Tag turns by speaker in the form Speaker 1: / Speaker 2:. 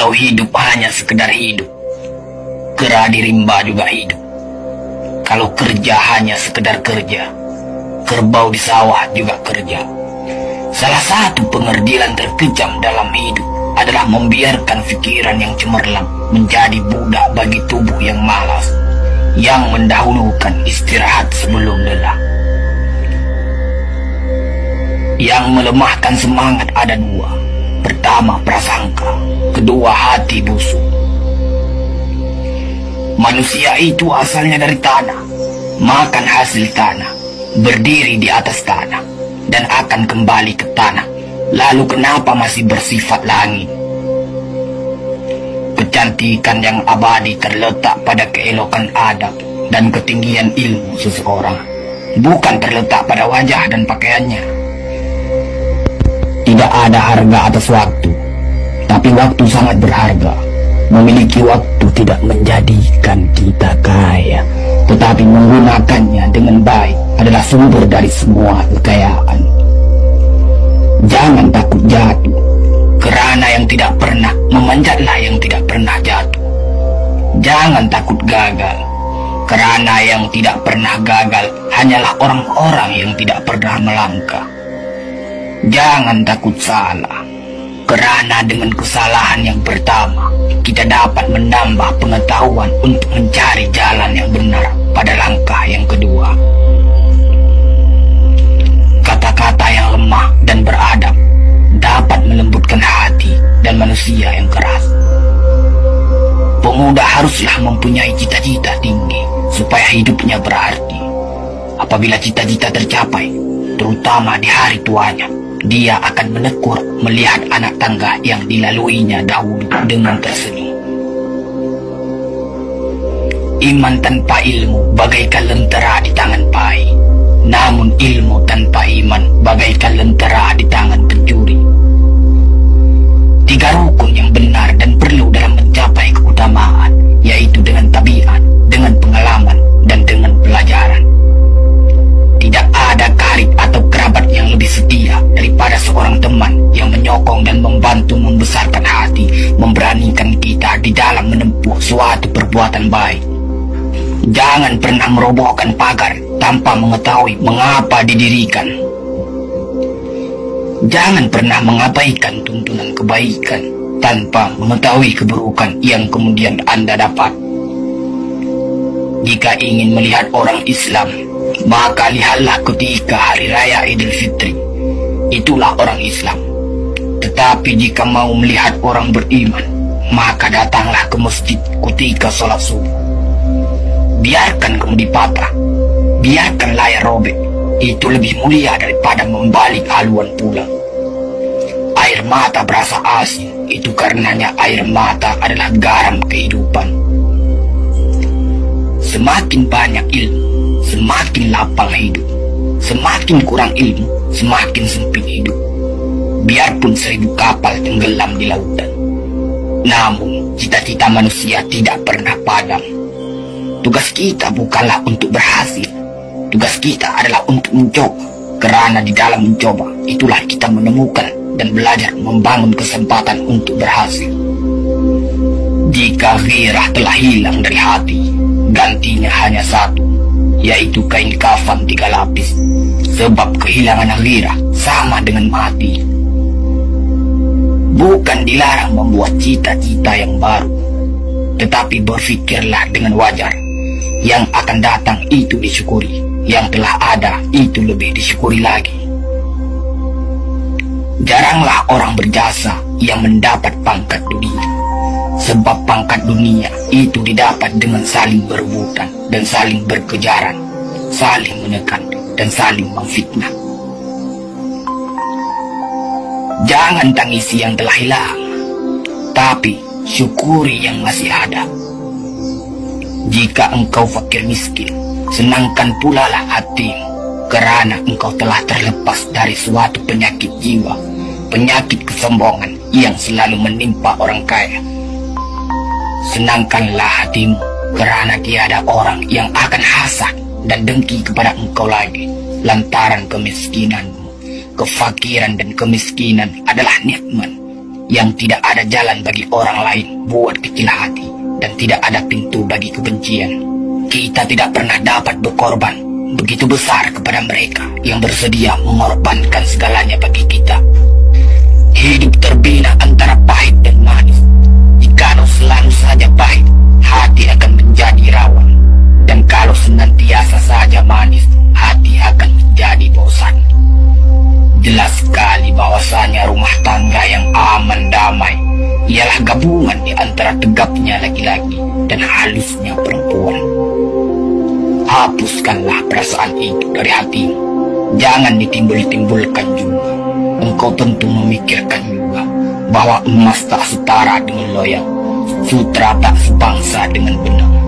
Speaker 1: Kalau hidup hanya sekedar hidup, kera di rimba juga hidup. Kalau kerja hanya sekedar kerja, kerbau di sawah juga kerja. Salah satu pengerdilan terkejam dalam hidup adalah membiarkan pikiran yang cemerlang menjadi budak bagi tubuh yang malas, yang mendahulukan istirahat sebelum lelah. Yang melemahkan semangat ada dua. Pertama, prasangka. Kedua, hati busuk. Manusia itu asalnya dari tanah, makan hasil tanah, berdiri di atas tanah, dan akan kembali ke tanah. Lalu kenapa masih bersifat langit? Kecantikan yang abadi terletak pada keelokan adab dan ketinggian ilmu seseorang, bukan terletak pada wajah dan pakaiannya. Tidak ada harga atas waktu, tapi waktu sangat berharga. Memiliki waktu tidak menjadikan kita kaya, tetapi menggunakannya dengan baik adalah sumber dari semua kekayaan. Jangan takut jatuh, kerana yang tidak pernah memanjatlah yang tidak pernah jatuh. Jangan takut gagal, kerana yang tidak pernah gagal hanyalah orang-orang yang tidak pernah melangkah. Jangan takut salah, kerana dengan kesalahan yang pertama kita dapat menambah pengetahuan untuk mencari jalan yang benar pada langkah yang kedua. Kata-kata yang lemah dan beradab dapat melembutkan hati dan manusia yang keras. Pemuda haruslah mempunyai cita-cita tinggi supaya hidupnya berarti. Apabila cita-cita tercapai, terutama di hari tuanya, dia akan menekur melihat anak tangga yang dilaluinya dahulu dengan tersenyum. Iman tanpa ilmu bagaikan lentera di tangan pai, namun ilmu tanpa iman bagaikan lentera di tangan pencuri. Tiga rukun yang benar dan perlu dalam mencapai keutamaan, yaitu dengan tabiat, dengan pengalaman, dan dengan pelajaran. Tidak ada karib atau kerabat yang lebih setia daripada seorang teman yang menyokong dan membantu membesarkan hati, memberanikan kita di dalam menempuh suatu perbuatan baik. Jangan pernah merobohkan pagar tanpa mengetahui mengapa didirikan. Jangan pernah mengabaikan tuntunan kebaikan tanpa mengetahui keburukan yang kemudian Anda dapat. Jika ingin melihat orang Islam, maka lihatlah ketika hari raya Idul Fitri. Itulah orang Islam. Tetapi jika mau melihat orang beriman, maka datanglah ke masjid ketika sholat subuh. Biarkan kemudi patah, biarkan layar robek, itu lebih mulia daripada membalik haluan pulang. Air mata berasa asin, itu karenanya air mata adalah garam kehidupan. Semakin banyak ilmu, semakin lapang hidup. Semakin kurang ilmu, semakin sempit hidup. Biarpun 1000 kapal tenggelam di lautan, namun cita-cita manusia tidak pernah padam. Tugas kita bukanlah untuk berhasil, tugas kita adalah untuk mencoba. Kerana di dalam mencoba, itulah kita menemukan dan belajar membangun kesempatan untuk berhasil. Jika ghirah telah hilang dari hati, gantinya hanya satu, yaitu kain kafan 3 lapis. Sebab kehilangan ghirah sama dengan mati. Bukan dilarang membuat cita-cita yang baru, tetapi berfikirlah dengan wajar. Yang akan datang itu disyukuri, yang telah ada itu lebih disyukuri lagi. Jaranglah orang berjasa yang mendapat pangkat dunia, sebab pangkat dunia itu didapat dengan saling berebutan dan saling berkejaran, saling menekan dan saling memfitnah. Jangan tangisi yang telah hilang, tapi syukuri yang masih ada. Jika engkau fakir miskin, senangkan pula lah hatimu, kerana engkau telah terlepas dari suatu penyakit jiwa, penyakit kesombongan yang selalu menimpa orang kaya. Senangkanlah hatimu, kerana tiada orang yang akan hasad dan dengki kepada engkau lagi, lantaran kemiskinanmu. Kefakiran dan kemiskinan adalah nikmat yang tidak ada jalan bagi orang lain buat kecil hati, dan tidak ada pintu bagi kebencian. Kita tidak pernah dapat berkorban begitu besar kepada mereka yang bersedia mengorbankan segalanya bagi kita. Hidup terbina antara pahit dan manis. Jikalau selalu saja pahit, hati akan menjadi rawan. Dan kalau senantiasa saja manis, hati akan menjadi bosan. Jelas sekali bahwasanya rumah tangga yang aman damai ialah gabungan di antara tegapnya laki-laki dan halusnya perempuan. Hapuskanlah perasaan itu dari hatimu. Jangan ditimbul-timbulkan juga. Engkau tentu memikirkan juga bahwa emas tak setara dengan loyang, sutra tak sebangsa dengan benang.